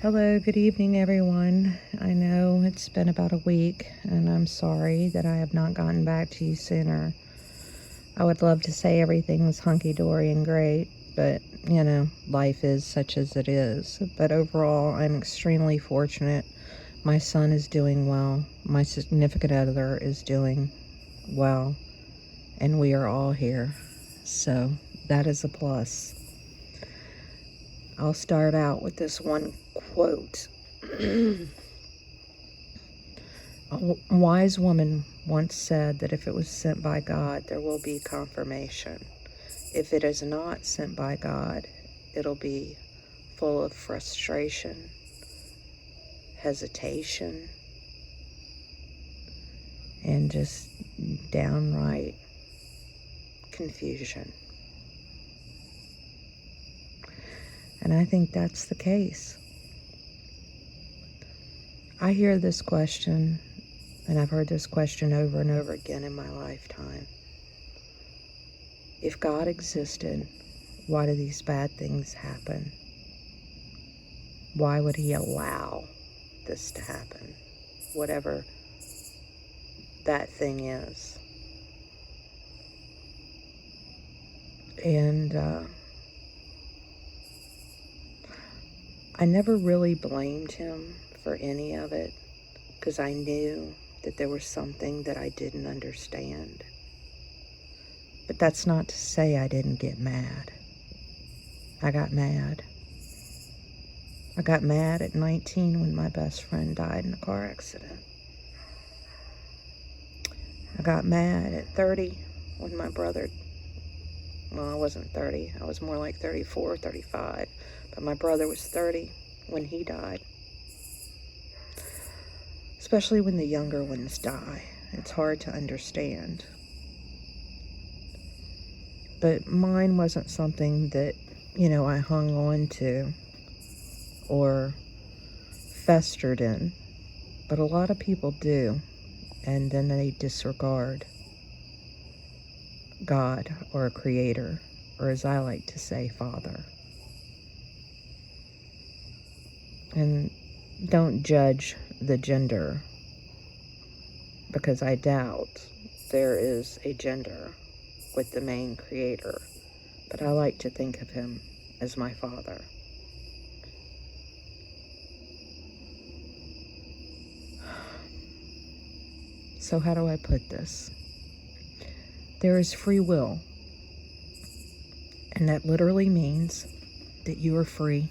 Hello, good evening, everyone. I know it's been about a week, and I'm sorry that I have not gotten back to you sooner. I would love to say everything's hunky dory and great, but life is such as it is. But overall, I'm extremely fortunate. My son is doing well, my significant other is doing well, and we are all here. So that is a plus. I'll start out with this one quote. A wise woman once said that if it was sent by God, there will be confirmation. If it is not sent by God, it'll be full of frustration, hesitation, and just downright confusion. And I think that's the case. I hear this question, and I've heard this question over and over again in my lifetime. If God existed, why do these bad things happen? Why would he allow this to happen? Whatever that thing is. And I never really blamed him for any of it because I knew that there was something that I didn't understand. But that's not to say I didn't get mad. I got mad. I got mad at 19 when my best friend died in a car accident. I got mad at 30 when my brother, well, I wasn't 30. I was more like 34, 35. But my brother was 30 when he died. Especially when the younger ones die. It's hard to understand. But mine wasn't something that, I hung on to or festered in. But a lot of people do. And then they disregard God or a creator, or as I like to say, Father. And don't judge the gender, because I doubt there is a gender with the main creator. But I like to think of him as my Father. So how do I put this? There is free will, and that literally means that you are free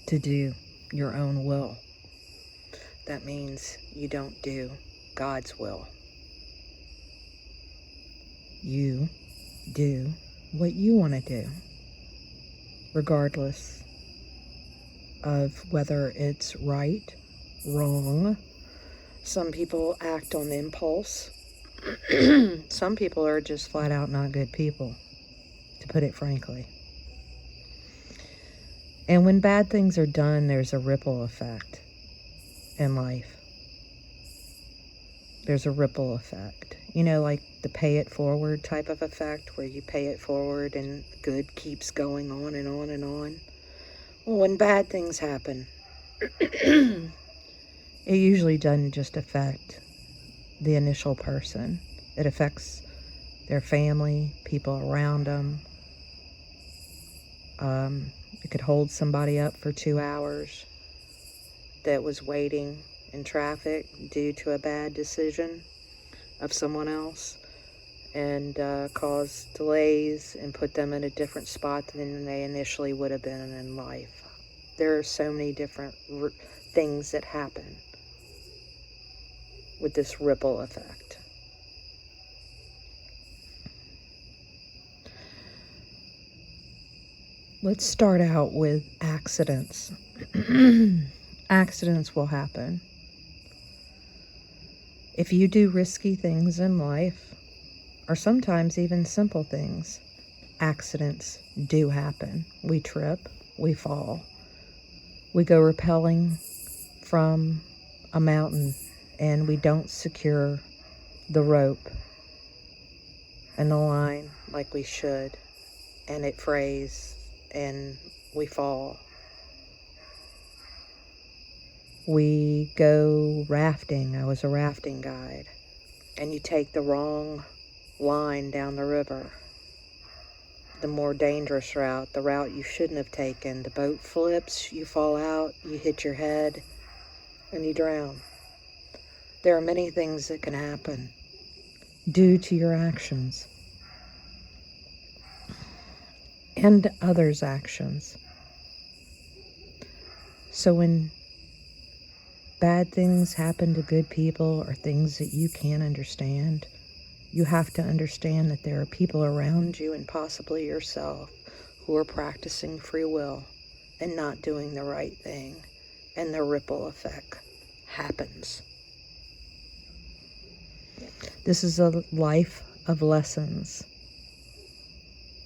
to do your own will. That means you don't do God's will. You do what you want to do, regardless of whether it's right, wrong. Some people act on impulse. Some people are just flat out not good people, to put it frankly. And when bad things are done, there's a ripple effect in life. There's a ripple effect. Like the pay it forward type of effect, where you pay it forward and good keeps going on and on and on. Well, when bad things happen, it usually doesn't just affect the initial person. It affects their family, people around them. It could hold somebody up for 2 hours that was waiting in traffic due to a bad decision of someone else, and cause delays and put them in a different spot than they initially would have been in life. There are so many different things that happen with this ripple effect. Let's start out with accidents. Accidents will happen. If you do risky things in life, or sometimes even simple things, accidents do happen. We trip, we fall, we go rappelling from a mountain and we don't secure the rope and the line like we should, and it frays and we fall. We go rafting. I was a rafting guide. And you take the wrong line down the river, the more dangerous route, the route you shouldn't have taken. The boat flips, you fall out, you hit your head, and you drown. There are many things that can happen due to your actions and others' actions. So when bad things happen to good people or things that you can't understand, you have to understand that there are people around you and possibly yourself who are practicing free will and not doing the right thing, and the ripple effect happens. This is a life of lessons.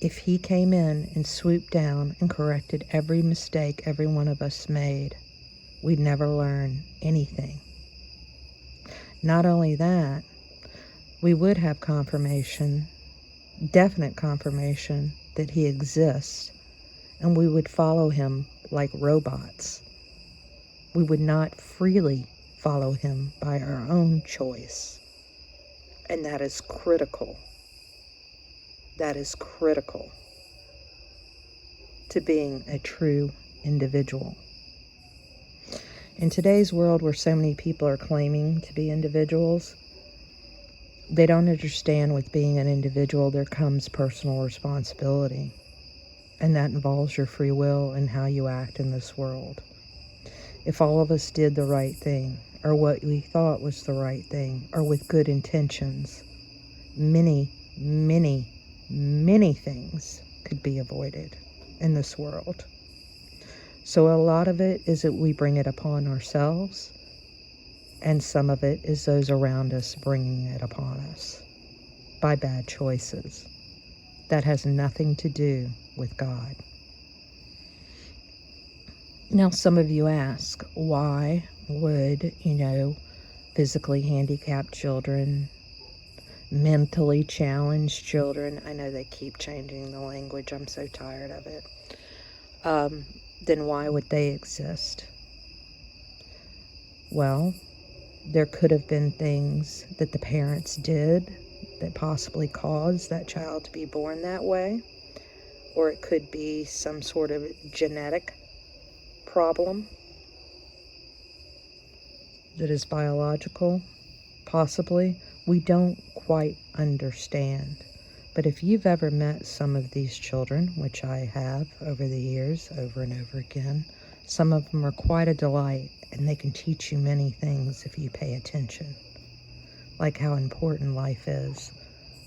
If he came in and swooped down and corrected every mistake every one of us made, we'd never learn anything. Not only that, we would have confirmation, definite confirmation, that he exists, and we would follow him like robots. We would not freely follow him by our own choice. And that is critical. That is critical to being a true individual. In today's world where so many people are claiming to be individuals, they don't understand with being an individual there comes personal responsibility. And that involves your free will and how you act in this world. If all of us did the right thing, or what we thought was the right thing, or with good intentions, many, many, many things could be avoided in this world. So a lot of it is that we bring it upon ourselves, and some of it is those around us bringing it upon us by bad choices. That has nothing to do with God. Now, some of you ask, why would, physically handicapped children, mentally challenged children, I know they keep changing the language, I'm so tired of it, then why would they exist? Well, there could have been things that the parents did that possibly caused that child to be born that way, or it could be some sort of genetic problem that is biological, possibly. We don't quite understand. But if you've ever met some of these children, which I have over the years, over and over again, some of them are quite a delight, and they can teach you many things if you pay attention, like how important life is,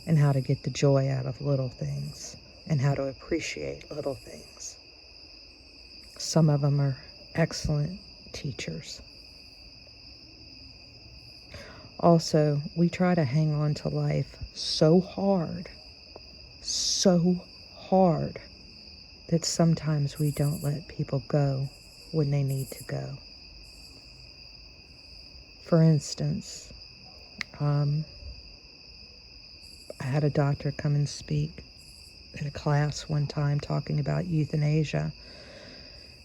and how to get the joy out of little things, and how to appreciate little things. Some of them are excellent teachers. Also, we try to hang on to life so hard, that sometimes we don't let people go when they need to go. For instance, I had a doctor come and speak at a class one time talking about euthanasia.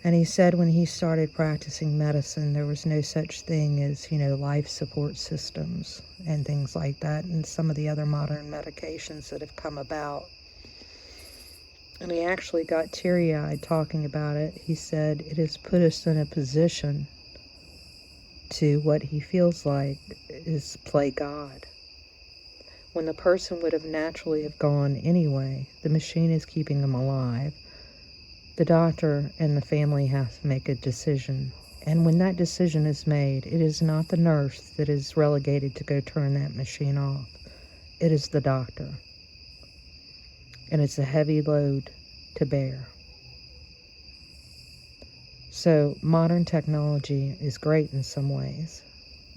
And he said when he started practicing medicine, there was no such thing as, life support systems and things like that, and some of the other modern medications that have come about. And he actually got teary-eyed talking about it. He said it has put us in a position to what he feels like is play God. When the person would have naturally have gone anyway, the machine is keeping them alive. The doctor and the family have to make a decision. And when that decision is made, it is not the nurse that is relegated to go turn that machine off. It is the doctor. And it's a heavy load to bear. So modern technology is great in some ways,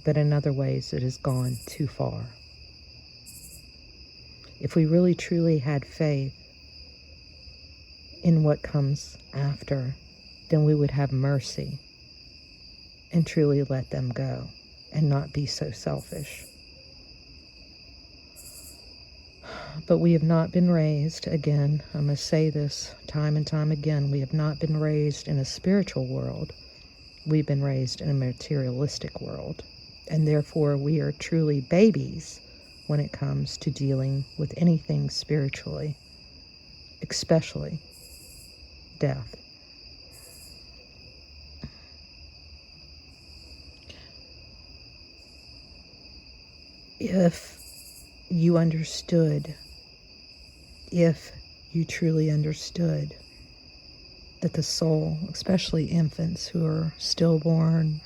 but in other ways it has gone too far. If we really truly had faith in what comes after, then we would have mercy and truly let them go and not be so selfish. But we have not been raised, again, I must say this time and time again, we have not been raised in a spiritual world we've been raised in a materialistic world, and therefore we are truly babies when it comes to dealing with anything spiritually, especially death. If you understood, if you truly understood that the soul, especially infants who are stillborn,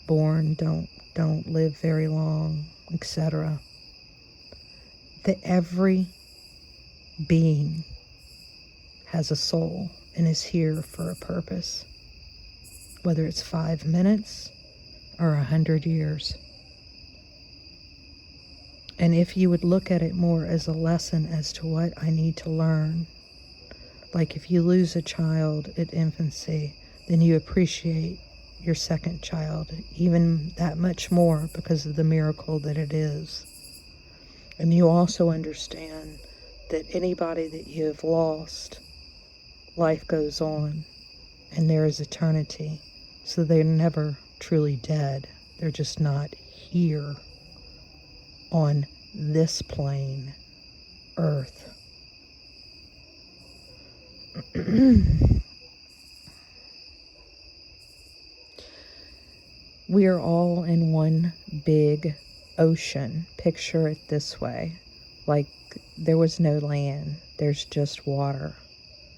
born, don't live very long, etc., that every being has a soul and is here for a purpose, whether it's 5 minutes or 100 years. And if you would look at it more as a lesson as to what I need to learn, like if you lose a child at infancy, then you appreciate your second child even that much more because of the miracle that it is. And you also understand that anybody that you have lost, life goes on and there is eternity. So they're never truly dead. They're just not here on this plane, Earth. We are all in one big ocean. Picture it this way. Like there was no land. There's just water.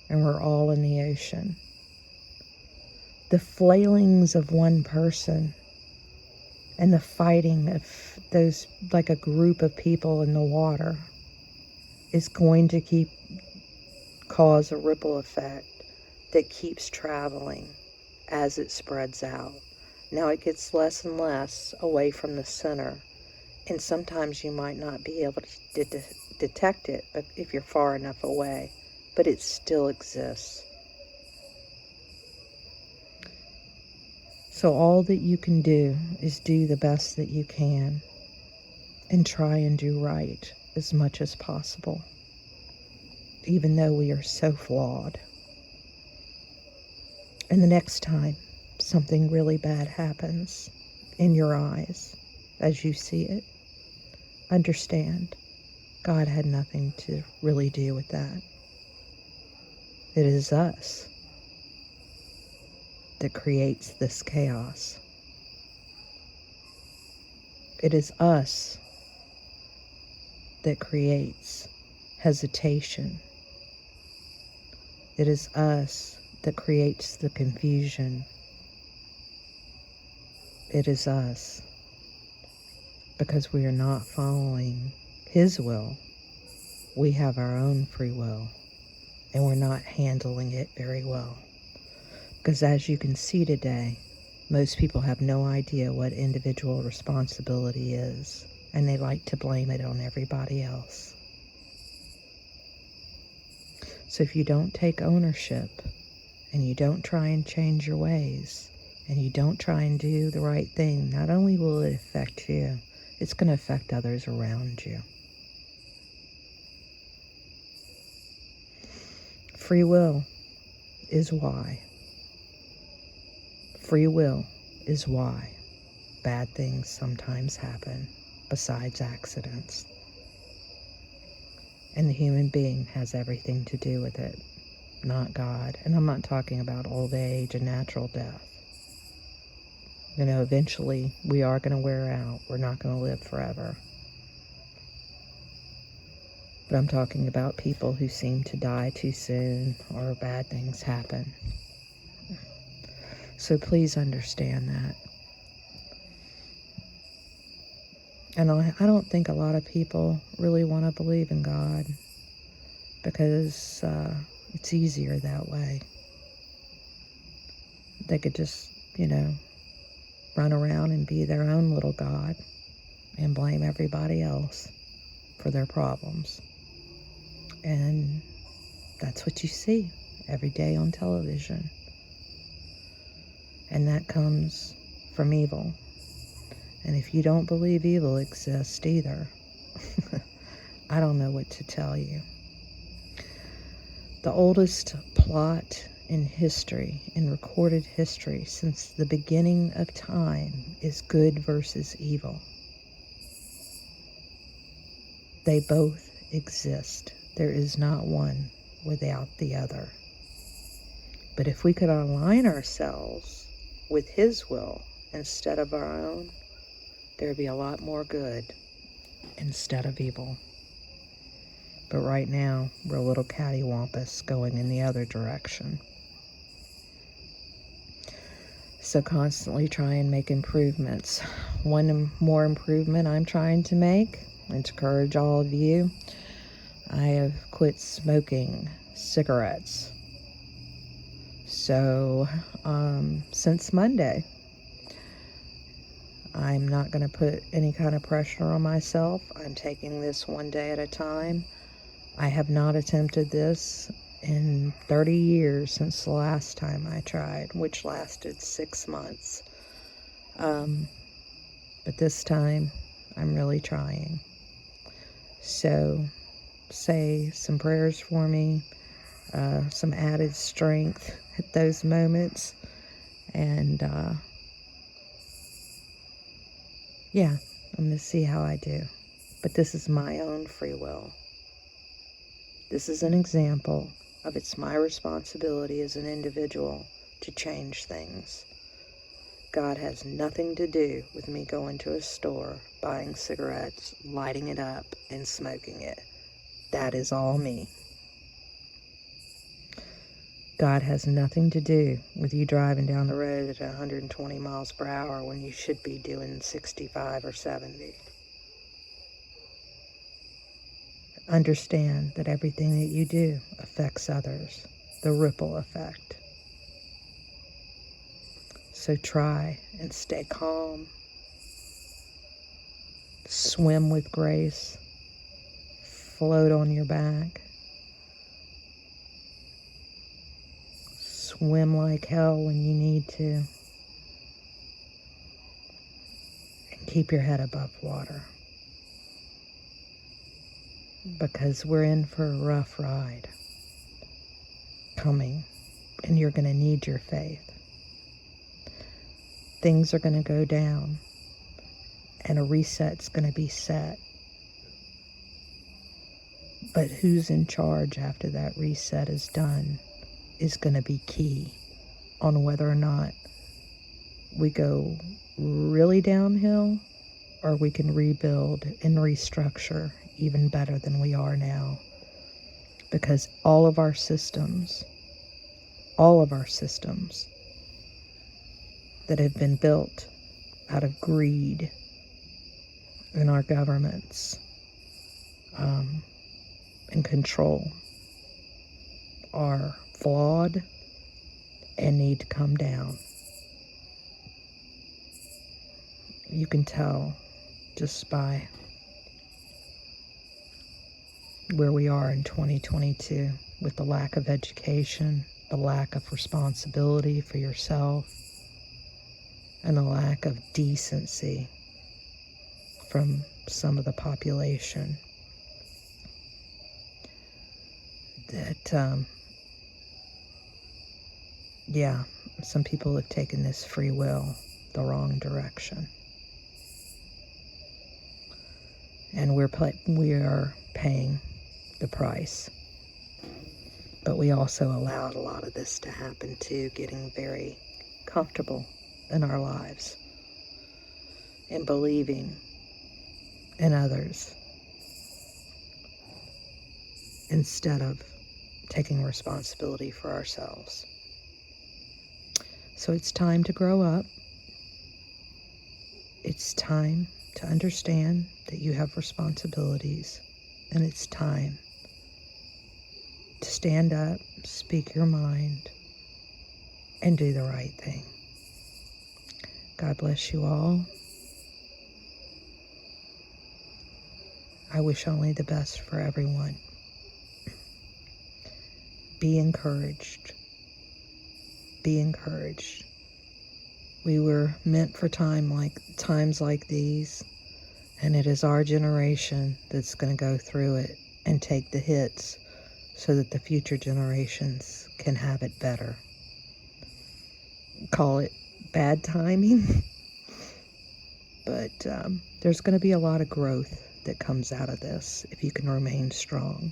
And we're all in the ocean. The flailings of one person and the fighting of those, like a group of people in the water, is going to cause a ripple effect that keeps traveling as it spreads out. Now it gets less and less away from the center, and sometimes you might not be able to detect it if you're far enough away, but it still exists. So all that you can do is do the best that you can and try and do right as much as possible, even though we are so flawed. And the next time something really bad happens in your eyes as you see it, understand God had nothing to really do with that. It is us that creates this chaos. It is us that creates hesitation. It is us that creates the confusion. It is us, because we are not following His will. We have our own free will, and we're not handling it very well. Because as you can see today, most people have no idea what individual responsibility is, and they like to blame it on everybody else. So if you don't take ownership, and you don't try and change your ways, and you don't try and do the right thing, not only will it affect you, it's going to affect others around you. Free will is why. Free will is why bad things sometimes happen, besides accidents. And the human being has everything to do with it, not God. And I'm not talking about old age and natural death. You know, eventually we are going to wear out. We're not going to live forever. But I'm talking about people who seem to die too soon or bad things happen. So please understand that. And I don't think a lot of people really want to believe in God because it's easier that way. They could just, run around and be their own little God and blame everybody else for their problems. And that's what you see every day on television. And that comes from evil. And if you don't believe evil exists either, I don't know what to tell you. The oldest plot in history, in recorded history, since the beginning of time, is good versus evil. They both exist. There is not one without the other. But if we could align ourselves with His will instead of our own, there'd be a lot more good instead of evil. But right now, we're a little cattywampus going in the other direction. So constantly try and make improvements. One more improvement I'm trying to make, and to encourage all of you, I have quit smoking cigarettes. So, since Monday, I'm not going to put any kind of pressure on myself. I'm taking this one day at a time. I have not attempted this in 30 years since the last time I tried, which lasted 6 months. But this time, I'm really trying. So, say some prayers for me, some added strength at those moments, and yeah, I'm going to see how I do. But this is my own free will. This is an example of it's my responsibility as an individual to change things. God has nothing to do with me going to a store, buying cigarettes, lighting it up, and smoking it. That is all me. God has nothing to do with you driving down the road at 120 miles per hour when you should be doing 65 or 70. Understand that everything that you do affects others, the ripple effect. So try and stay calm, swim with grace, float on your back, swim like hell when you need to, and keep your head above water. Because we're in for a rough ride coming, and you're going to need your faith. Things are going to go down, and a reset's going to be set. But who's in charge after that reset is done is going to be key on whether or not we go really downhill or we can rebuild and restructure even better than we are now. Because all of our systems that have been built out of greed in our governments and control are flawed and need to come down. You can tell just by where we are in 2022 with the lack of education, the lack of responsibility for yourself, and the lack of decency from some of the population. That, some people have taken this free will the wrong direction. And we are paying the price. But we also allowed a lot of this to happen too, getting very comfortable in our lives and believing in others instead of taking responsibility for ourselves. So it's time to grow up. It's time to understand that you have responsibilities, and it's time to stand up, speak your mind, and do the right thing. God bless you all. I wish only the best for everyone. Be encouraged. Be encouraged. We were meant for times like these, and it is our generation that's going to go through it and take the hits so that the future generations can have it better. Call it bad timing, but there's going to be a lot of growth that comes out of this if you can remain strong.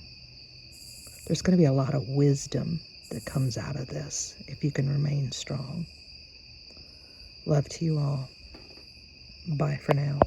There's going to be a lot of wisdom that comes out of this if you can remain strong. Love to you all. Bye for now.